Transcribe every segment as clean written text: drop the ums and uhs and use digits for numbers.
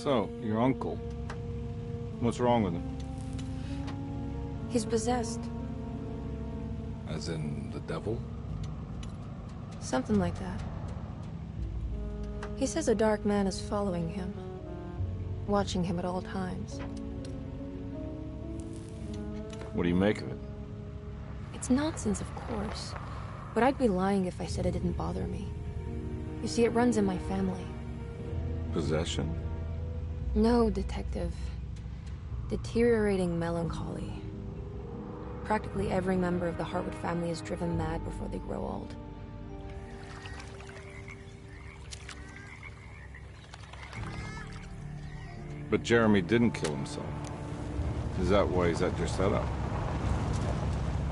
So, your uncle. What's wrong with him? He's possessed. As in the devil? Something like that. He says a dark man is following him, watching him at all times. What do you make of it? It's nonsense, of course. But I'd be lying if I said it didn't bother me. You see, it runs in my family. Possession? No, Detective. Deteriorating melancholy. Practically every member of the Hartwood family is driven mad before they grow old. But Jeremy didn't kill himself. Is that why he's at Derceto?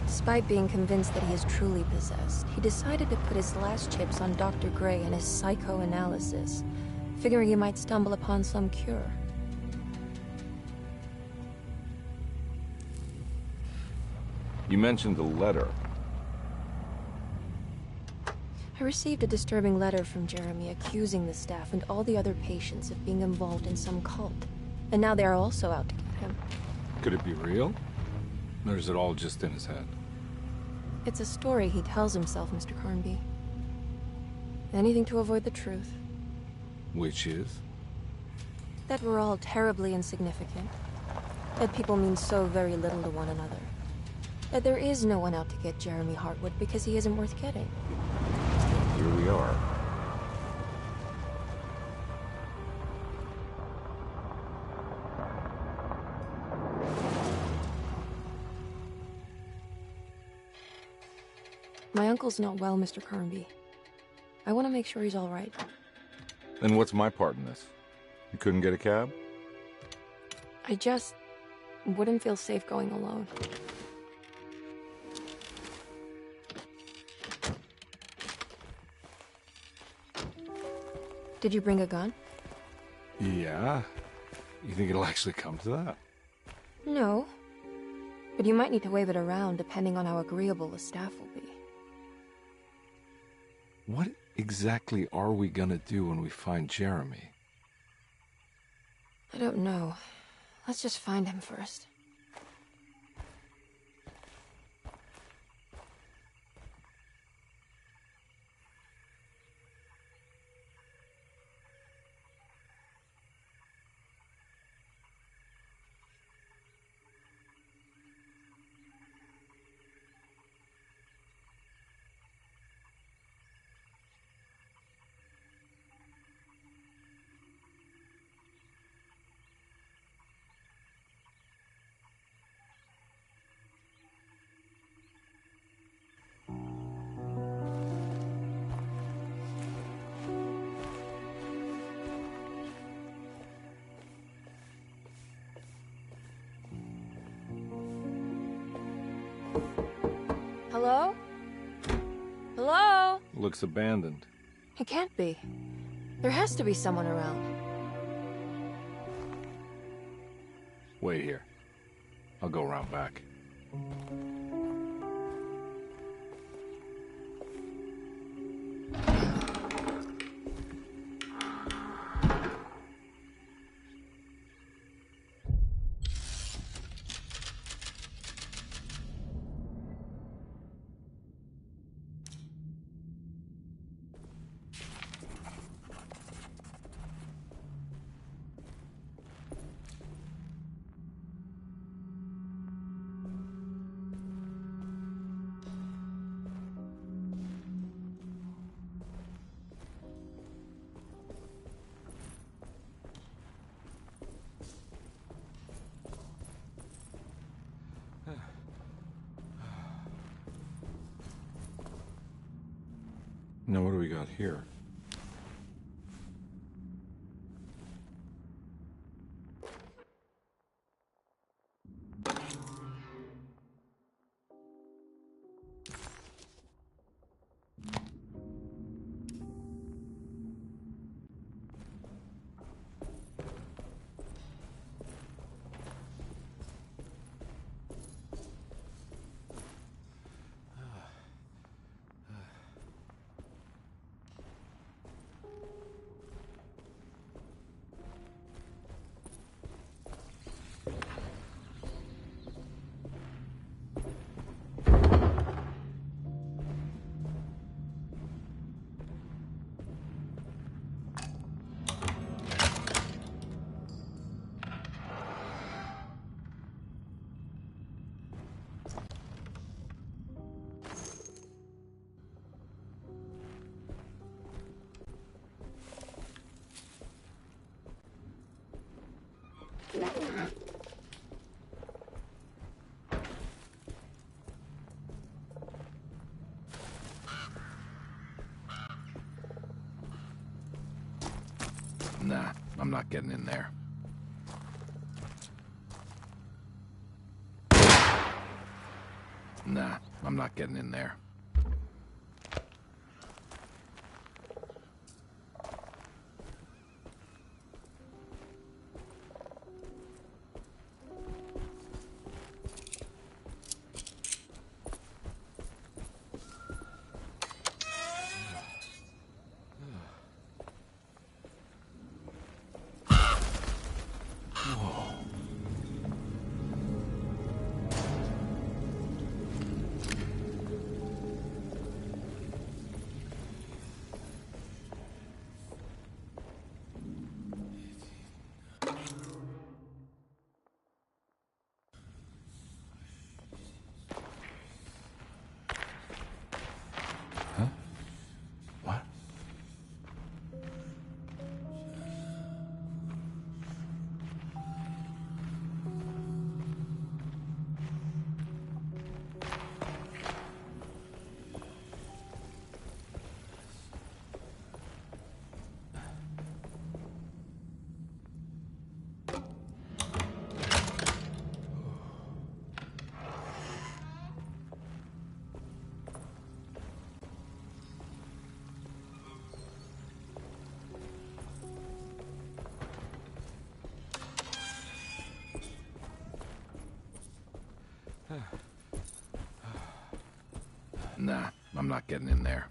Despite being convinced that he is truly possessed, he decided to put his last chips on Dr. Gray and his psychoanalysis, figuring he might stumble upon some cure. You mentioned the letter. I received a disturbing letter from Jeremy accusing the staff and all the other patients of being involved in some cult. And now they are also out to get him. Could it be real? Or is it all just in his head? It's a story he tells himself, Mr. Carnby. Anything to avoid the truth. Which is? That we're all terribly insignificant. That people mean so very little to one another. That there is no one out to get Jeremy Hartwood because he isn't worth getting. Here we are. My uncle's not well, Mr. Carnby. I want to make sure he's all right. Then what's my part in this? You couldn't get a cab? I just wouldn't feel safe going alone. Did you bring a gun? Yeah. You think it'll actually come to that? No. But you might need to wave it around depending on how agreeable the staff will be. What exactly are we gonna do when we find Jeremy? I don't know. Let's just find him first. Hello? Hello? Looks abandoned. It can't be. There has to be someone around. Wait here. I'll go around back. Now what do we got here? Nah, I'm not getting in there. Nah, I'm not getting in there. What? Nah, I'm not getting in there.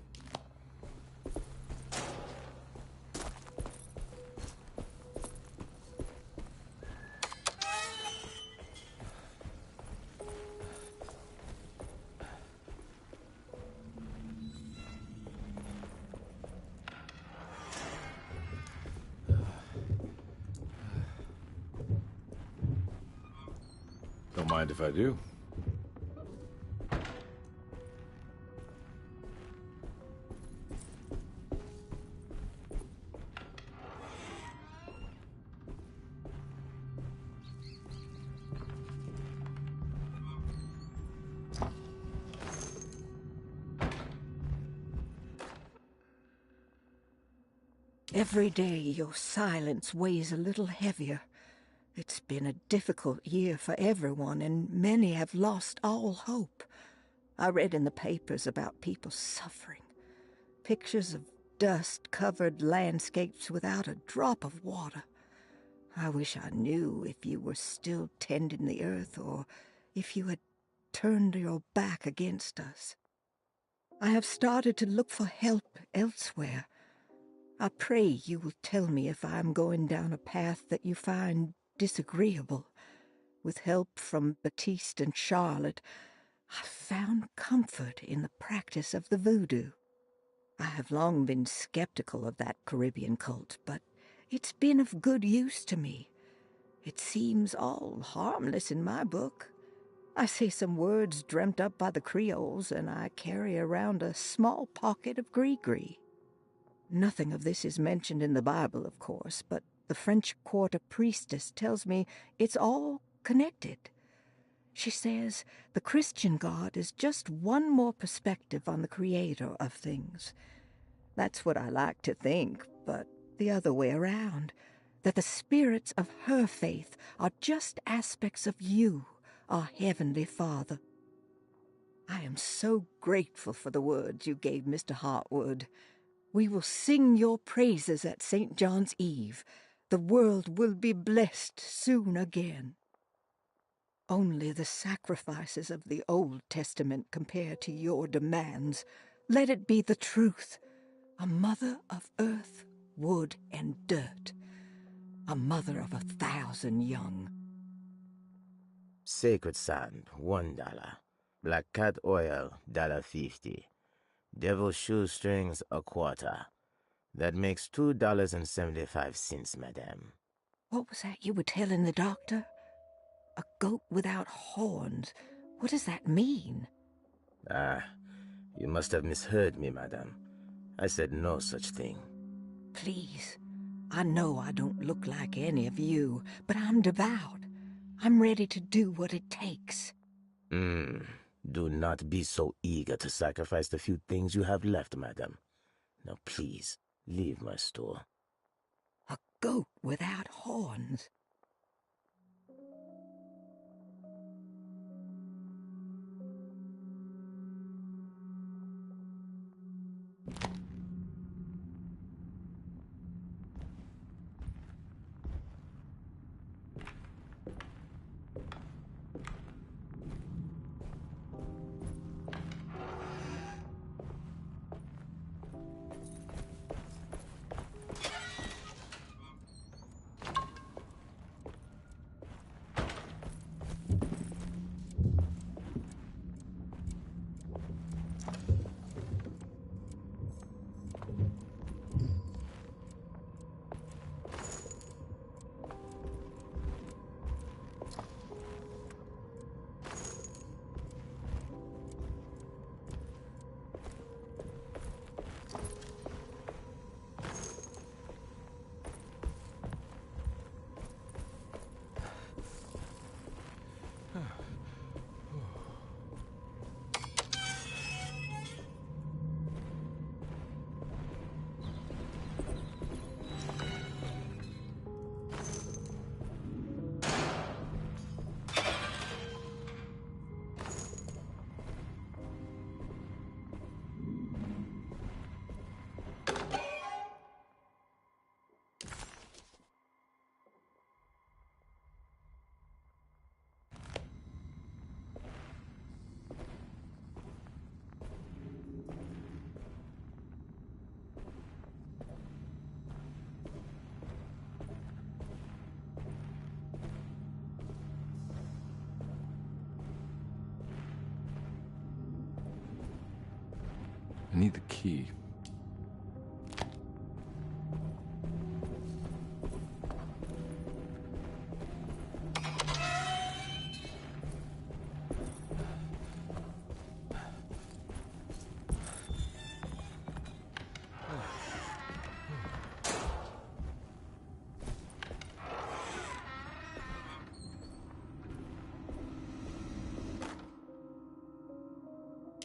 Don't mind if I do. Every day your silence weighs a little heavier. It's been a difficult year for everyone, and many have lost all hope. I read in the papers about people suffering. Pictures of dust-covered landscapes without a drop of water. I wish I knew if you were still tending the earth or if you had turned your back against us. I have started to look for help elsewhere. I pray you will tell me if I am going down a path that you find disagreeable. With help from Baptiste and Charlotte, I found comfort in the practice of the voodoo. I have long been skeptical of that Caribbean cult, but it's been of good use to me. It seems all harmless in my book. I say some words dreamt up by the Creoles, and I carry around a small pocket of gris-gris. Nothing of this is mentioned in the Bible, of course, but the French Quarter priestess tells me it's all connected. She says the Christian God is just one more perspective on the creator of things. That's what I like to think, but the other way around, that the spirits of her faith are just aspects of you, our Heavenly Father. I am so grateful for the words you gave Mr. Hartwood. We will sing your praises at St. John's Eve. The world will be blessed soon again. Only the sacrifices of the Old Testament compare to your demands. Let it be the truth. A mother of earth, wood, and dirt. A mother of 1,000 young. Sacred sand, $1. Black cat oil, $1.50. Devil shoestrings, $0.25. That makes $2.75, madame. What was that you were telling the doctor? A goat without horns. What does that mean? Ah, you must have misheard me, madame. I said no such thing. Please, I know I don't look like any of you, but I'm devout. I'm ready to do what it takes. Do not be so eager to sacrifice the few things you have left, madam. Now please, leave my store. A goat without horns. I need the key.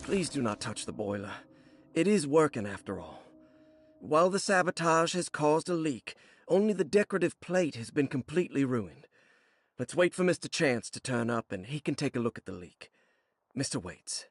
Please do not touch the boiler. It is working after all. While the sabotage has caused a leak, only the decorative plate has been completely ruined. Let's wait for Mr. Chance to turn up and he can take a look at the leak. Mr. Waits.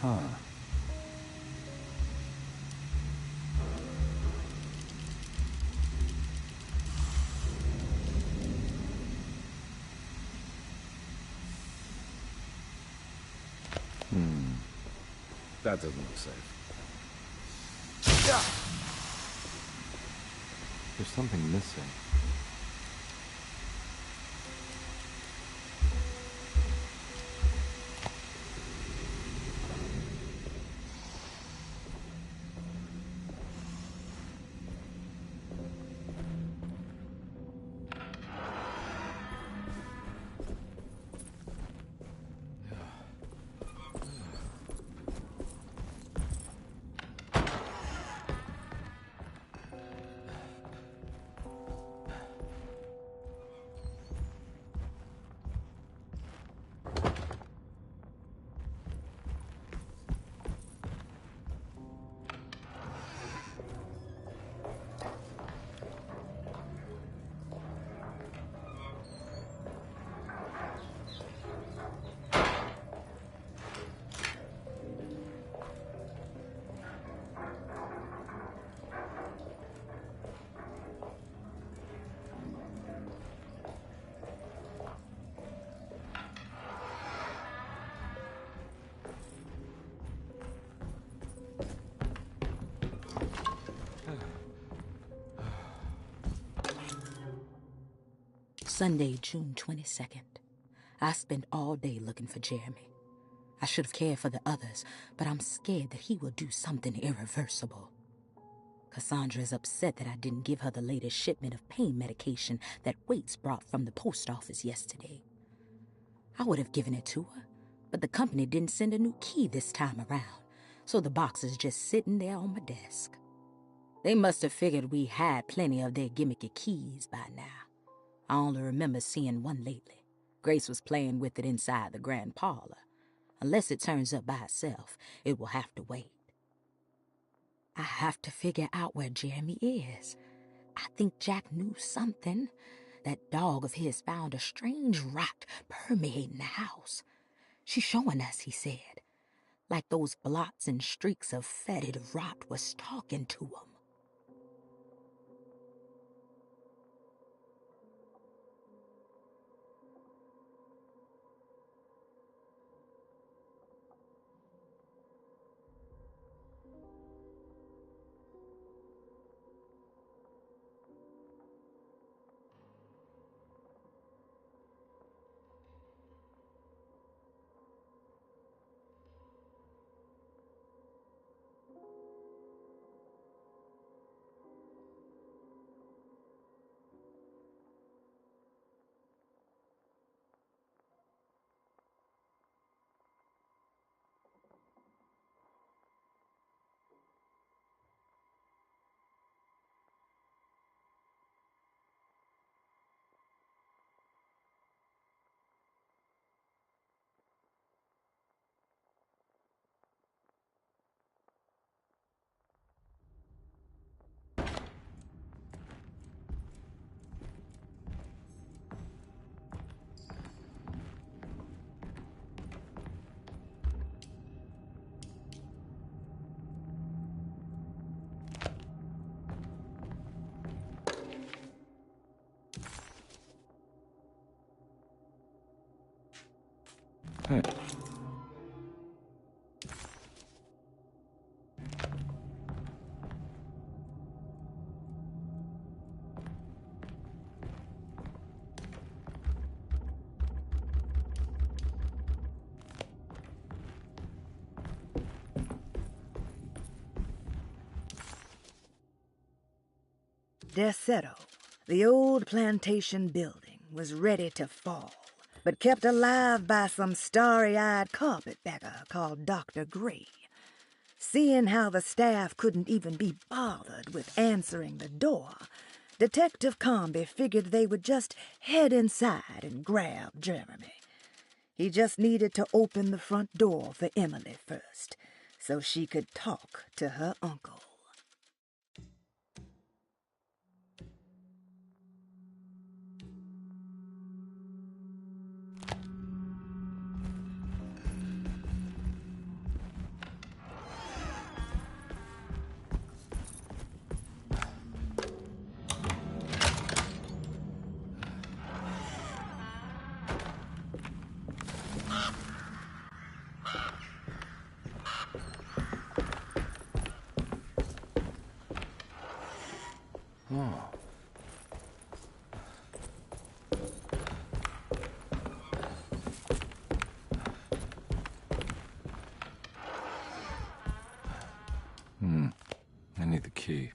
Huh. That doesn't look safe. There's something missing. Sunday, June 22nd. I spent all day looking for Jeremy. I should have cared for the others, but I'm scared that he will do something irreversible. Cassandra is upset that I didn't give her the latest shipment of pain medication that Waits brought from the post office yesterday. I would have given it to her, but the company didn't send a new key this time around, so the box is just sitting there on my desk. They must have figured we had plenty of their gimmicky keys by now. I only remember seeing one lately. Grace was playing with it inside the grand parlor. Unless it turns up by itself, it will have to wait. I have to figure out where Jeremy is. I think Jack knew something. That dog of his found a strange rot permeating the house. She's showing us, he said. Like those blots and streaks of fetid rot was talking to him. Hey. Derceto, the old plantation building, was ready to fall, but kept alive by some starry-eyed carpetbagger called Dr. Gray. Seeing how the staff couldn't even be bothered with answering the door, Detective Comby figured they would just head inside and grab Jeremy. He just needed to open the front door for Emily first, so she could talk to her uncle. Oh. I need the key.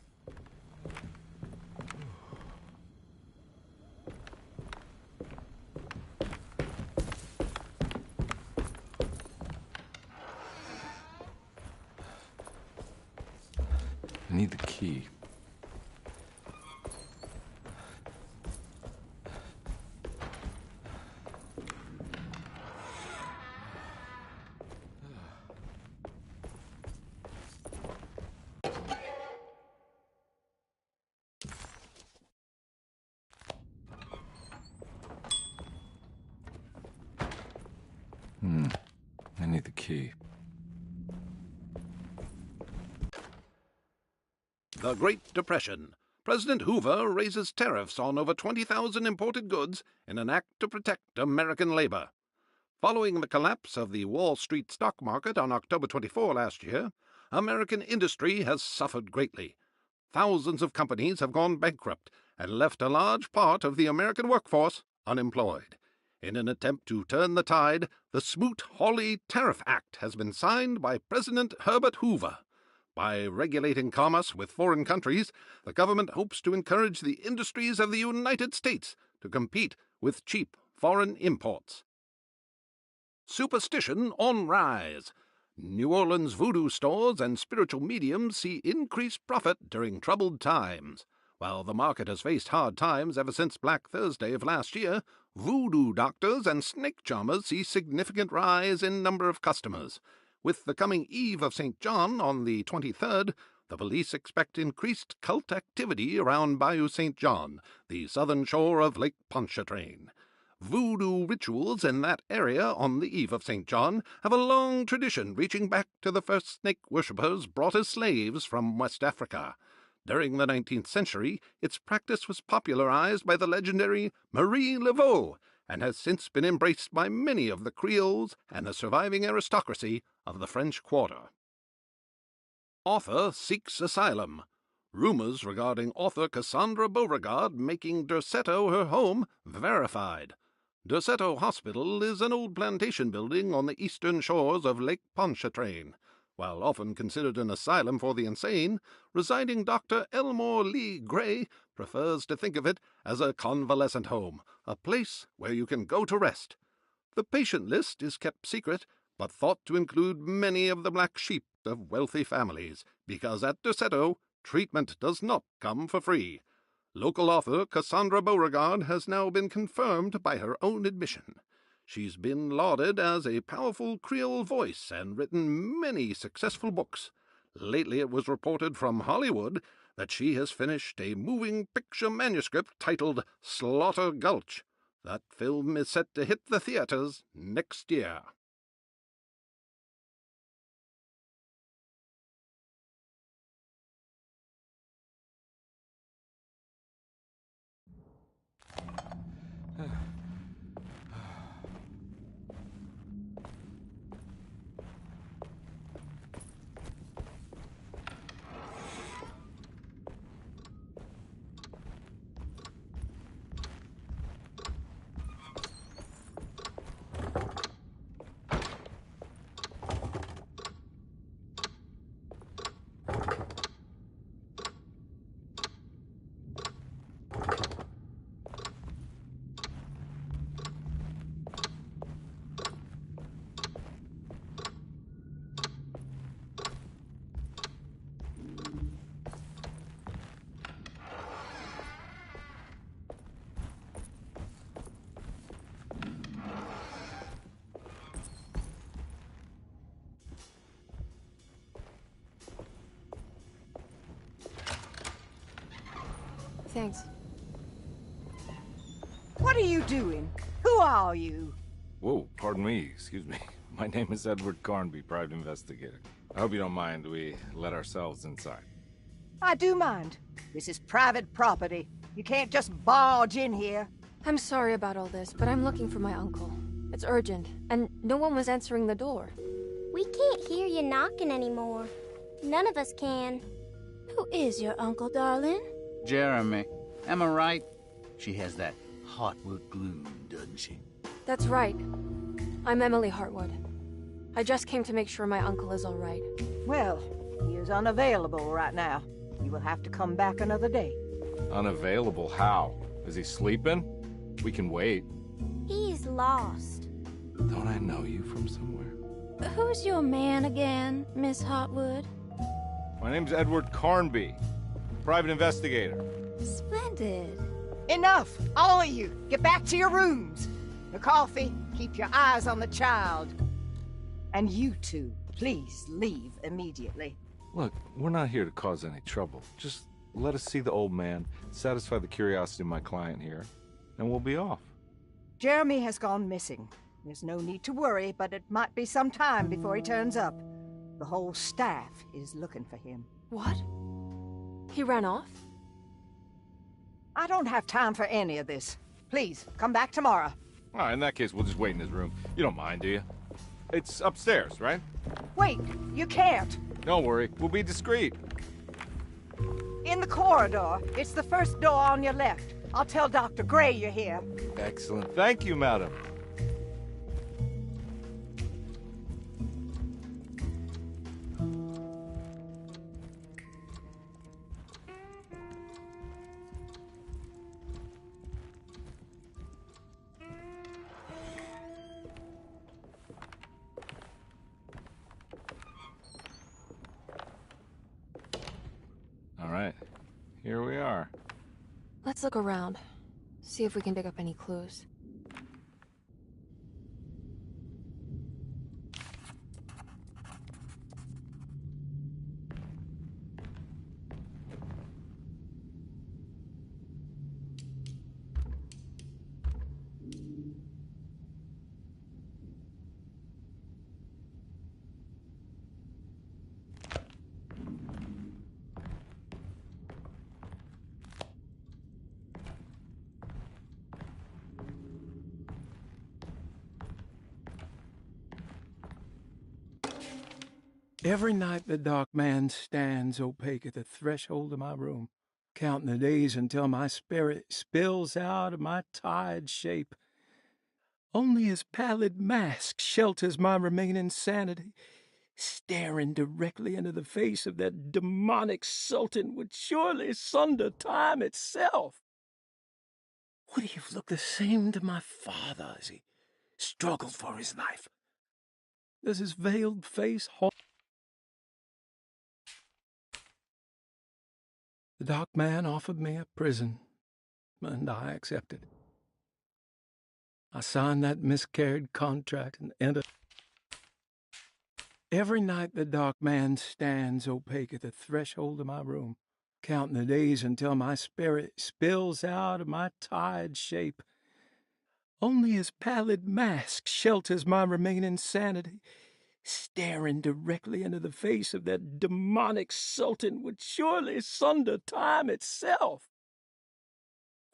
I need the key. I need the key. The Great Depression. President Hoover raises tariffs on over 20,000 imported goods in an act to protect American labor. Following the collapse of the Wall Street stock market on October 24 last year, American industry has suffered greatly. Thousands of companies have gone bankrupt and left a large part of the American workforce unemployed. In an attempt to turn the tide, the Smoot-Hawley Tariff Act has been signed by President Herbert Hoover. By regulating commerce with foreign countries, the government hopes to encourage the industries of the United States to compete with cheap foreign imports. Superstition on rise. New Orleans voodoo stores and spiritual mediums see increased profit during troubled times. While the market has faced hard times ever since Black Thursday of last year, voodoo doctors and snake charmers see significant rise in number of customers. With the coming Eve of St. John on the 23rd, the police expect increased cult activity around Bayou St. John, the southern shore of Lake Pontchartrain. Voodoo rituals in that area on the Eve of St. John have a long tradition reaching back to the first snake worshippers brought as slaves from West Africa. During the 19th century, its practice was popularized by the legendary Marie Laveau, and has since been embraced by many of the Creoles and the surviving aristocracy of the French Quarter. Author seeks asylum. Rumors regarding author Cassandra Beauregard making Derceto her home verified. Derceto Hospital is an old plantation building on the eastern shores of Lake Pontchartrain. While often considered an asylum for the insane, residing Dr. Elmore Lee Gray prefers to think of it as a convalescent home, a place where you can go to rest. The patient list is kept secret, but thought to include many of the black sheep of wealthy families, because at Derceto, treatment does not come for free. Local author Cassandra Beauregard has now been confirmed by her own admission. She's been lauded as a powerful Creole voice and written many successful books. Lately it was reported from Hollywood that she has finished a moving picture manuscript titled Slaughter Gulch. That film is set to hit the theaters next year. Thanks. What are you doing? Who are you? Whoa, pardon me, excuse me. My name is Edward Carnby, private investigator. I hope you don't mind we let ourselves inside. I do mind. This is private property. You can't just barge in here. I'm sorry about all this, but I'm looking for my uncle. It's urgent, and no one was answering the door. We can't hear you knocking anymore. None of us can. Who is your uncle, darling? Jeremy. Am I right? She has that Hartwood gloom, doesn't she? That's right. I'm Emily Hartwood. I just came to make sure my uncle is all right. Well, he is unavailable right now. You will have to come back another day. Unavailable? How? Is he sleeping? We can wait. He's lost. Don't I know you from somewhere? Who's your man again, Miss Hartwood? My name's Edward Carnby, private investigator. Splendid. Enough! All of you! Get back to your rooms! McCarthy, keep your eyes on the child. And you two, please leave immediately. Look, we're not here to cause any trouble. Just let us see the old man, satisfy the curiosity of my client here, and we'll be off. Jeremy has gone missing. There's no need to worry, but it might be some time before he turns up. The whole staff is looking for him. What? He ran off? I don't have time for any of this. Please, come back tomorrow. All right, in that case, we'll just wait in his room. You don't mind, do you? It's upstairs, right? Wait, you can't. Don't worry, we'll be discreet. In the corridor. It's the first door on your left. I'll tell Dr. Gray you're here. Excellent. Thank you, madam. All right, here we are. Let's look around. See if we can dig up any clues. Every night the dark man stands opaque at the threshold of my room, counting the days until my spirit spills out of my tired shape. Only his pallid mask shelters my remaining sanity. Staring directly into the face of that demonic sultan would surely sunder time itself. Would he have looked the same to my father as he struggled for his life? Does his veiled face haunt? The dark man offered me a prison, and I accepted. I signed that miscarried contract and entered. Every night the dark man stands opaque at the threshold of my room, counting the days until my spirit spills out of my tired shape. Only his pallid mask shelters my remaining sanity. Staring directly into the face of that demonic sultan would surely sunder time itself.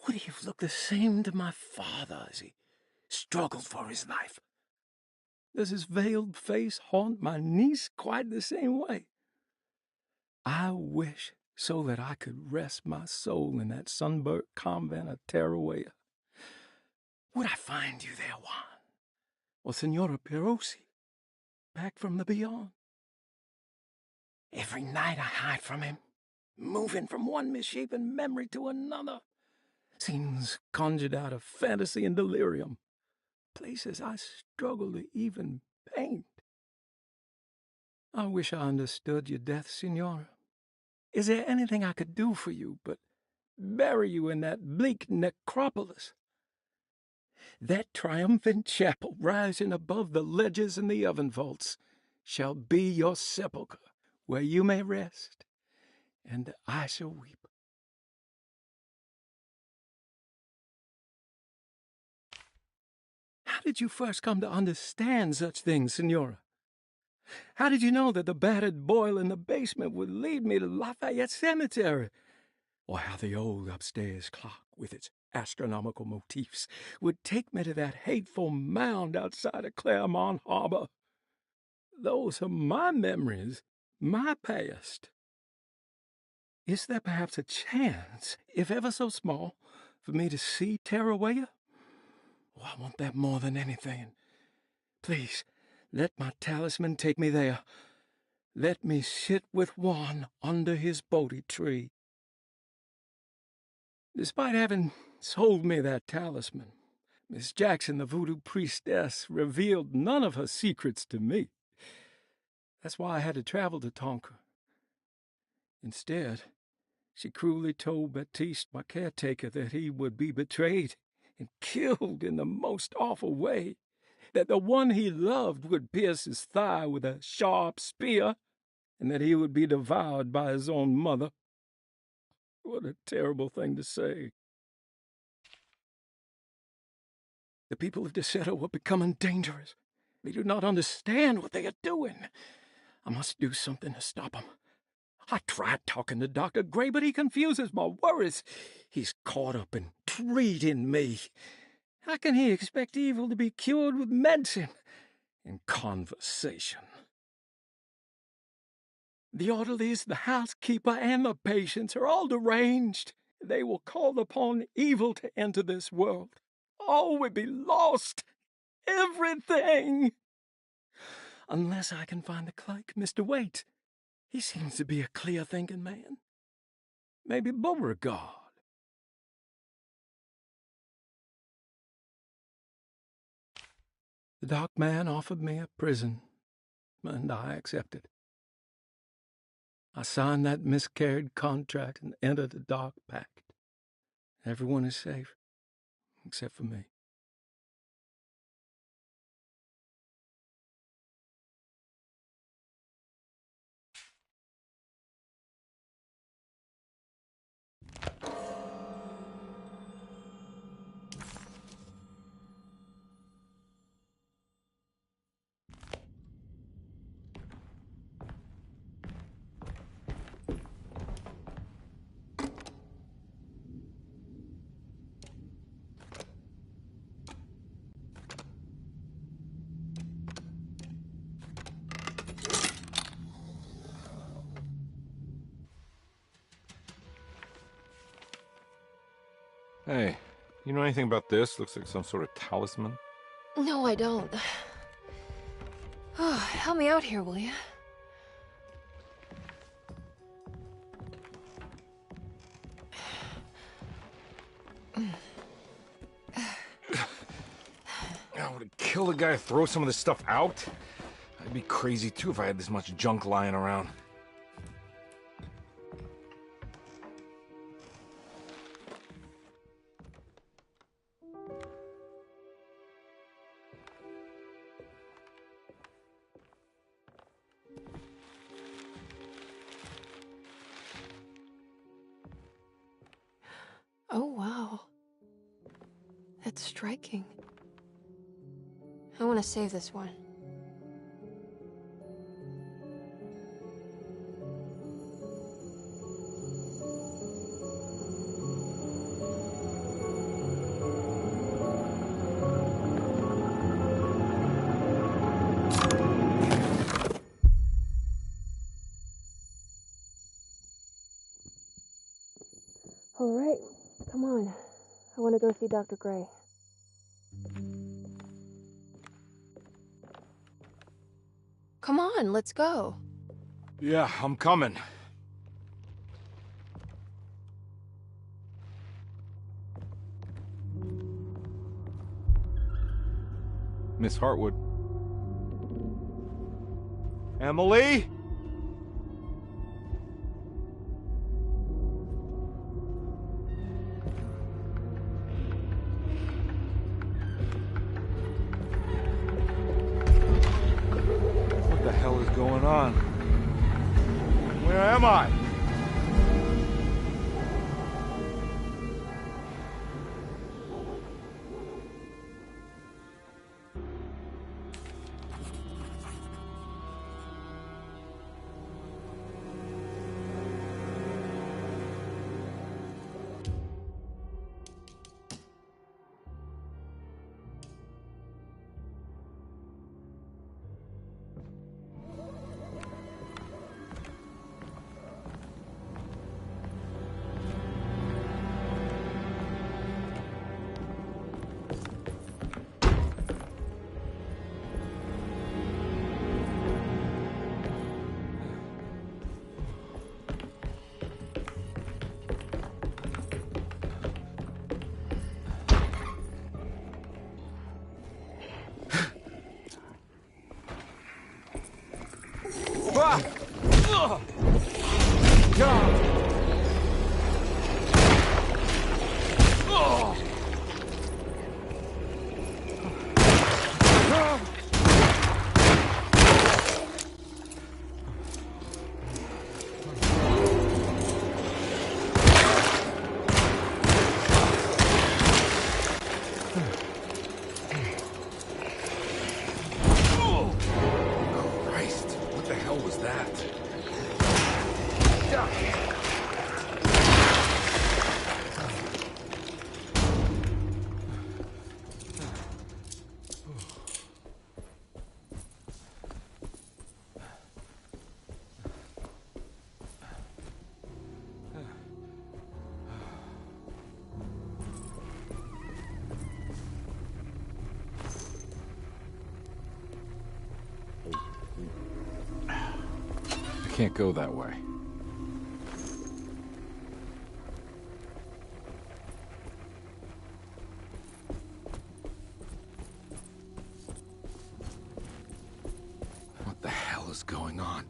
Would he have looked the same to my father as he struggled for his life? Does his veiled face haunt my niece quite the same way? I wish so that I could rest my soul in that sunburnt convent of Teruel. Would I find you there, Juan? Or Senora Perosi, back from the beyond? Every night I hide from him, moving from one misshapen memory to another. Scenes conjured out of fantasy and delirium. Places I struggle to even paint. I wish I understood your death, Senora. Is there anything I could do for you but bury you in that bleak necropolis? That triumphant chapel rising above the ledges and the oven vaults shall be your sepulchre, where you may rest, and I shall weep. How did you first come to understand such things, Senora? How did you know that the battered boiler in the basement would lead me to Lafayette Cemetery? Or how the old upstairs clock, with its astronomical motifs, would take me to that hateful mound outside of Claremont Harbor? Those are my memories, my past. Is there perhaps a chance, if ever so small, for me to see Teruel? Oh, I want that more than anything. Please, let my talisman take me there. Let me sit with Juan under his Bodhi tree. Despite having sold me that talisman, Miss Jackson, the voodoo priestess, revealed none of her secrets to me. That's why I had to travel to Tonka. Instead, she cruelly told Baptiste, my caretaker, that he would be betrayed and killed in the most awful way, that the one he loved would pierce his thigh with a sharp spear, and that he would be devoured by his own mother. What a terrible thing to say. The people of Derceto are becoming dangerous. They do not understand what they are doing. I must do something to stop them. I tried talking to Dr. Gray, but he confuses my worries. He's caught up in treating me. How can he expect evil to be cured with medicine and conversation? The orderlies, the housekeeper, and the patients are all deranged. They will call upon evil to enter this world. All will be lost. Everything. Unless I can find the clerk, Mr. Waite. He seems to be a clear-thinking man. Maybe Beauregard. The dock man offered me a prison, and I accepted. I signed that miscarried contract and entered the dock pact. Everyone is safe, except for me. Hey, you know anything about this? Looks like some sort of talisman. No, I don't. Oh, help me out here, will you? I would have killed a guy to throw some of this stuff out. I'd be crazy too if I had this much junk lying around. Oh, wow. That's striking. I want to save this one. All right, come on. I want to go see Dr. Gray. Come on, let's go. Yeah, I'm coming. Miss Hartwood. Emily? What the hell is going on? Where am I? Can't go that way. What the hell is going on?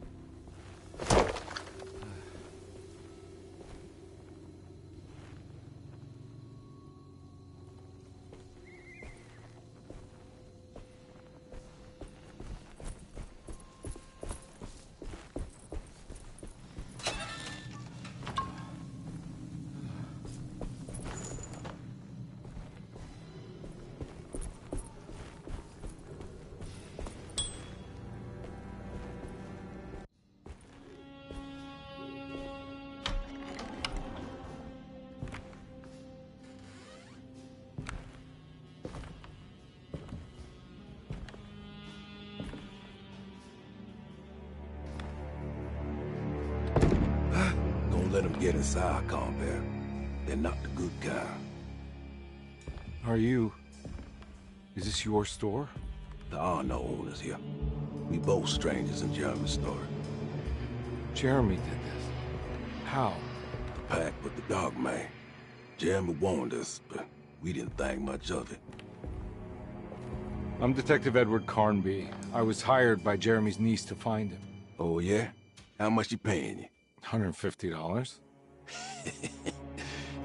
Let them get inside, combat. They're not the good kind. Is this your store? There are no owners here. We both strangers in Jeremy's story. Jeremy did this. How? The pact with the dog man. Jeremy warned us, but we didn't think much of it. I'm Detective Edward Carnby. I was hired by Jeremy's niece to find him. Oh, yeah? How much she paying you? $150.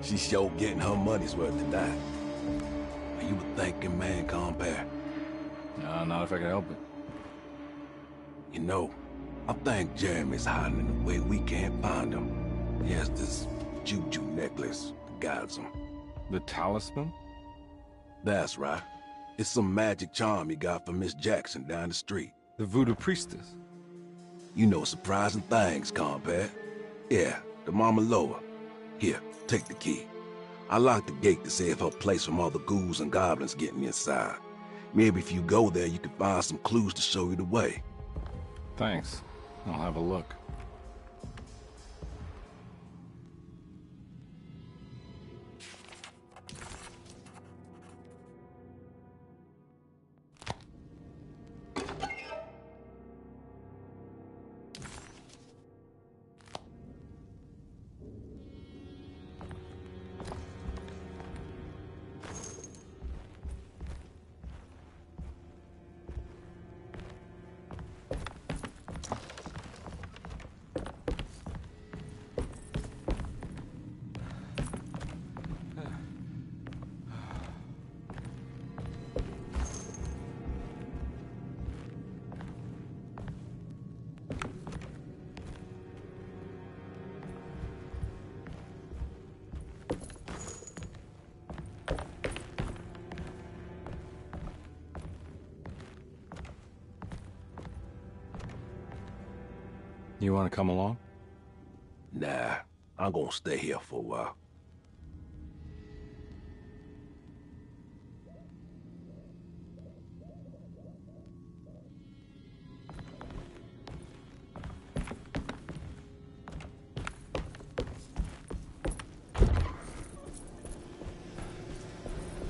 She's sure getting her money's worth tonight. Are you a thinking man, compare? No, not if I can help it. You know, I think Jeremy's hiding in a way we can't find him. He has this juju necklace that guides him. The talisman? That's right. It's some magic charm he got from Miss Jackson down the street. The voodoo priestess? You know surprising things, compadre. Yeah, the Mama Loa. Here, take the key. I locked the gate to save her place from all the ghouls and goblins getting inside. Maybe if you go there, you can find some clues to show you the way. Thanks. I'll have a look. You want to come along? Nah, I'm gonna stay here for a while.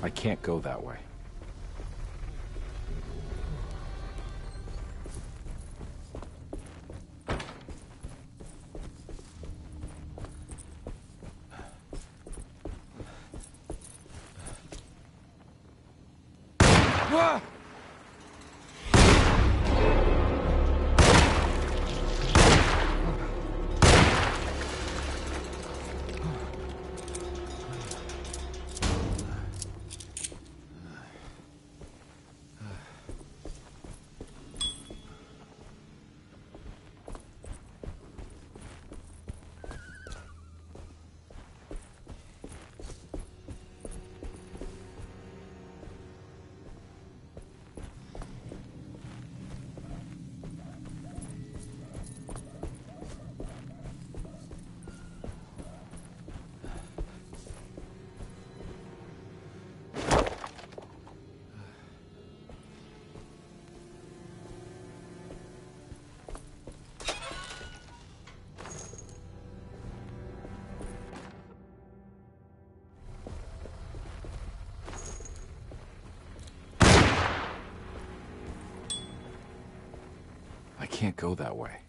I can't go that way. Ah! I can't go that way.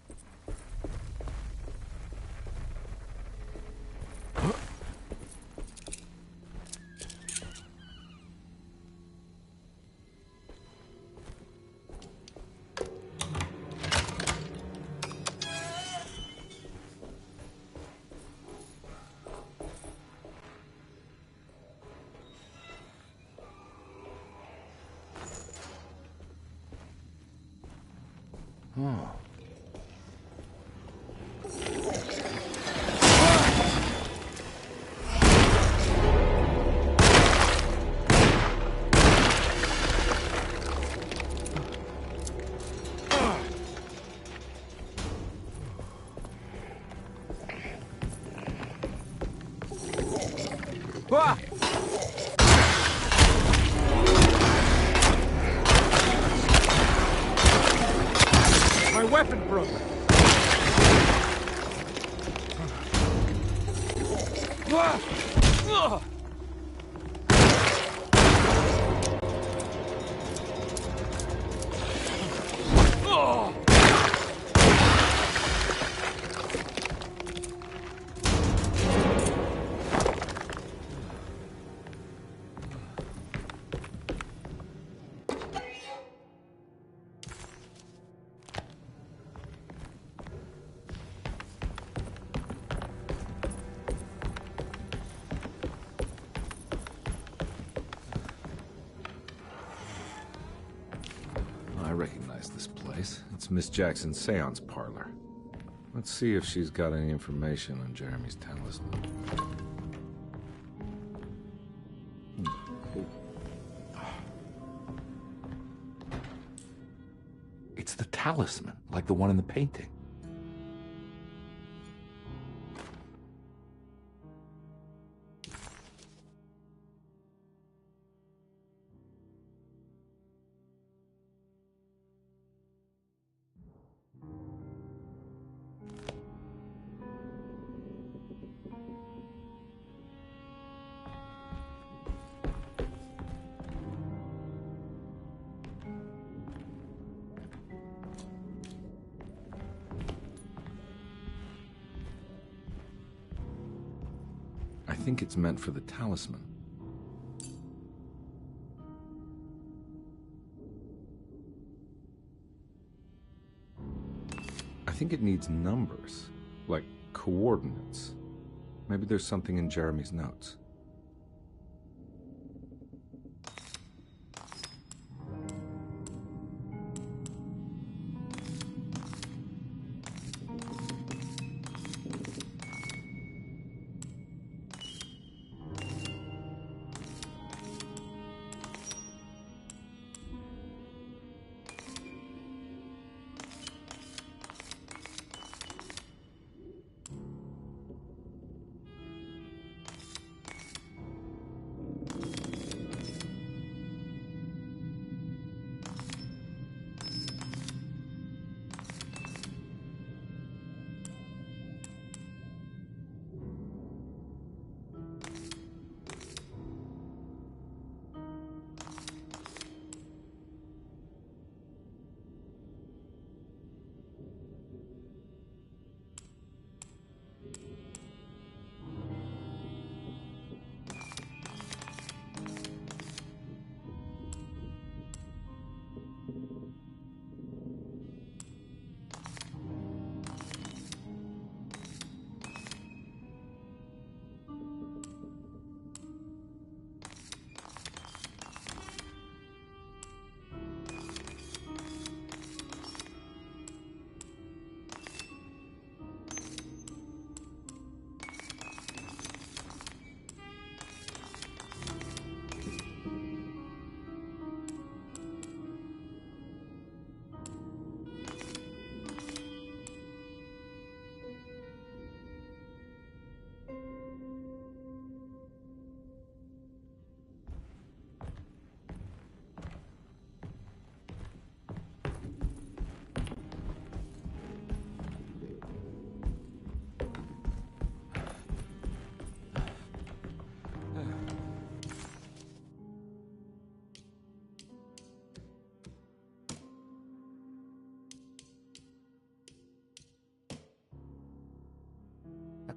Oh. Ah! My weapon broke. Ah! Ah! Oh! I recognize this place. It's Miss Jackson's seance parlor. Let's see if she's got any information on Jeremy's talisman. It's the talisman, like the one in the painting. I think it's meant for the talisman. I think it needs numbers, like coordinates. Maybe there's something in Jeremy's notes.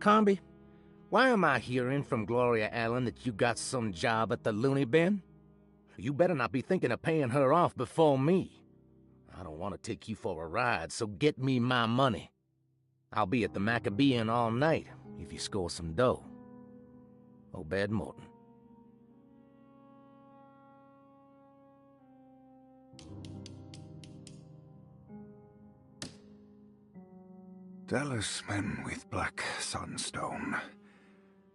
Comby, why am I hearing from Gloria Allen that you got some job at the loony bin? You better not be thinking of paying her off before me. I don't want to take you for a ride, so get me my money. I'll be at the Maccabean all night if you score some dough. Obed Morton. Dallas men with black sunstone.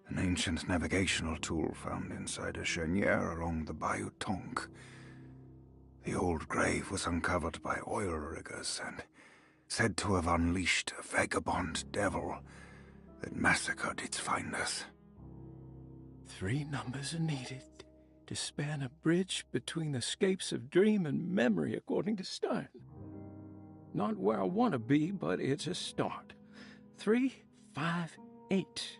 An ancient navigational tool found inside a cheniere along the Bayou Tonk. The old grave was uncovered by oil riggers and said to have unleashed a vagabond devil that massacred its finders. 3 numbers are needed to span a bridge between the scapes of dream and memory, according to Stein. Not where I want to be, but it's a start. 3, 5, 8.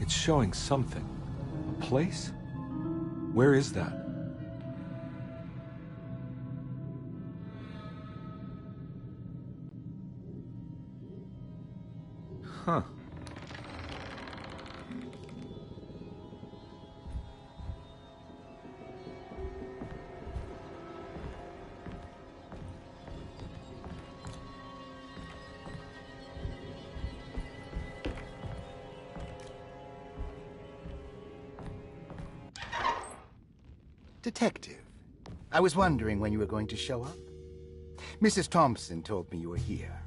It's showing something. A place? Where is that? Huh. Detective, I was wondering when you were going to show up. Mrs. Thompson told me you were here.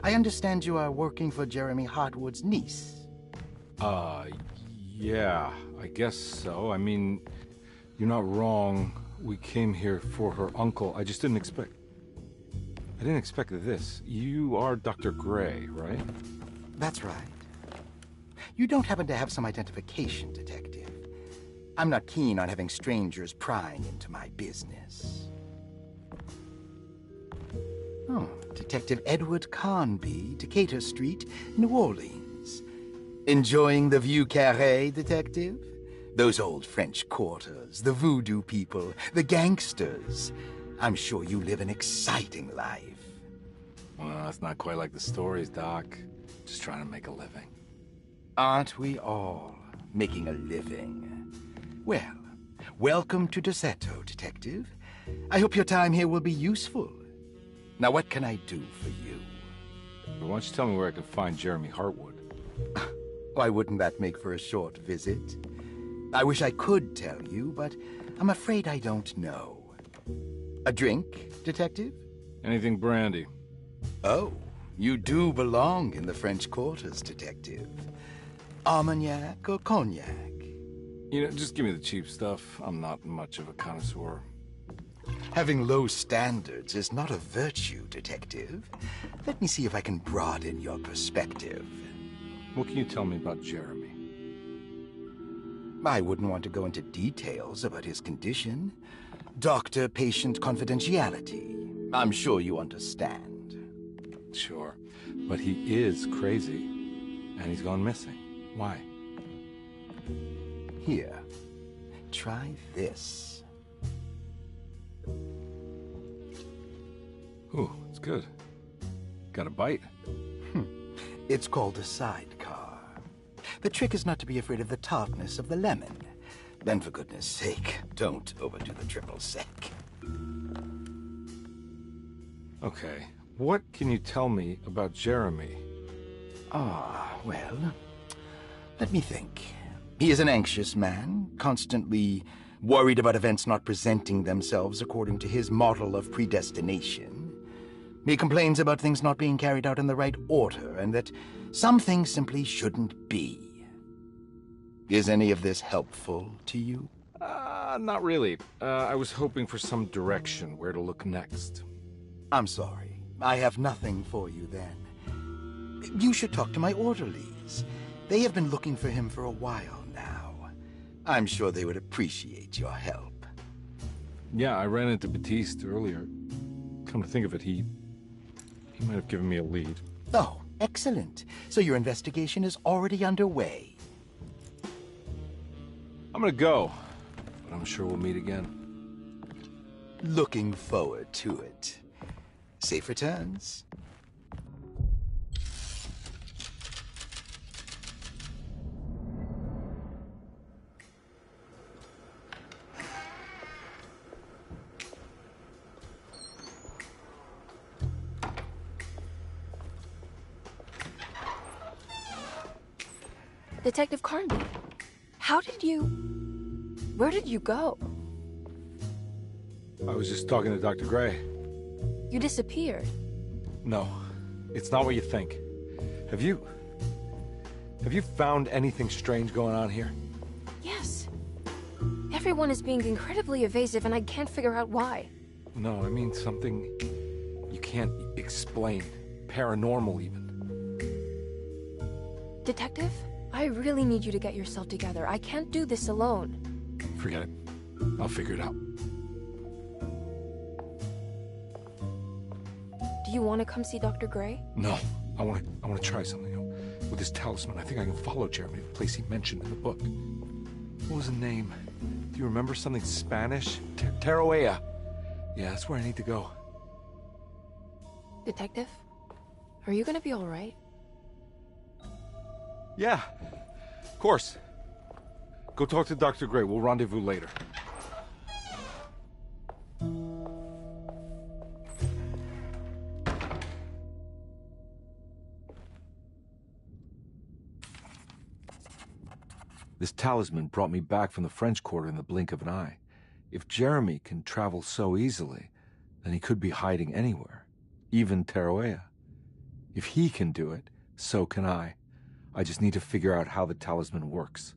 I understand you are working for Jeremy Hartwood's niece. Yeah, I guess so. I mean, you're not wrong. We came here for her uncle. I just didn't expect... I didn't expect this. You are Dr. Gray, right? That's right. You don't happen to have some identification, Detective. I'm not keen on having strangers prying into my business. Oh, Detective Edward Carnby, Decatur Street, New Orleans. Enjoying the Vieux Carré, Detective? Those old French quarters, the voodoo people, the gangsters. I'm sure you live an exciting life. Well, it's not quite like the stories, Doc. Just trying to make a living. Aren't we all making a living? Well, welcome to Derceto, Detective. I hope your time here will be useful. Now, what can I do for you? Why don't you tell me where I can find Jeremy Hartwood? Why wouldn't that make for a short visit? I wish I could tell you, but I'm afraid I don't know. A drink, Detective? Anything brandy. Oh, you do belong in the French quarters, Detective. Armagnac or cognac? You know, just give me the cheap stuff. I'm not much of a connoisseur. Having low standards is not a virtue, Detective. Let me see if I can broaden your perspective. What can you tell me about Jeremy? I wouldn't want to go into details about his condition. Doctor-patient confidentiality. I'm sure you understand. Sure, but he is crazy, and he's gone missing. Why? Here, try this. Ooh, it's good. Got a bite? It's called a sidecar. The trick is not to be afraid of the tartness of the lemon. Then, for goodness sake, don't overdo the triple sec. Okay, what can you tell me about Jeremy? Well, let me think. He is an anxious man, constantly worried about events not presenting themselves according to his model of predestination. He complains about things not being carried out in the right order, and that some things simply shouldn't be. Is any of this helpful to you? Not really. I was hoping for some direction where to look next. I'm sorry. I have nothing for you then. You should talk to my orderlies. They have been looking for him for a while now. I'm sure they would appreciate your help. Yeah, I ran into Batiste earlier. Come to think of it, he might have given me a lead. Oh, excellent. So your investigation is already underway. I'm gonna go, but I'm sure we'll meet again. Looking forward to it. Safe returns. Detective Carnby, how did you... Where did you go? I was just talking to Dr. Gray. You disappeared. No, it's not what you think. Have you found anything strange going on here? Yes. Everyone is being incredibly evasive and I can't figure out why. No, I mean something you can't explain. Paranormal, even. Detective, I really need you to get yourself together. I can't do this alone. Forget it. I'll figure it out. Do you want to come see Dr. Gray? No, I want to try something. With this talisman, I think I can follow Jeremy to the place he mentioned in the book. What was the name? Do you remember something Spanish? Teruea. Yeah, that's where I need to go. Detective, are you gonna be all right? Yeah, of course. Go talk to Dr. Gray. We'll rendezvous later. This talisman brought me back from the French Quarter in the blink of an eye. If Jeremy can travel so easily, then he could be hiding anywhere, even Teruea. If he can do it, so can I. I just need to figure out how the talisman works.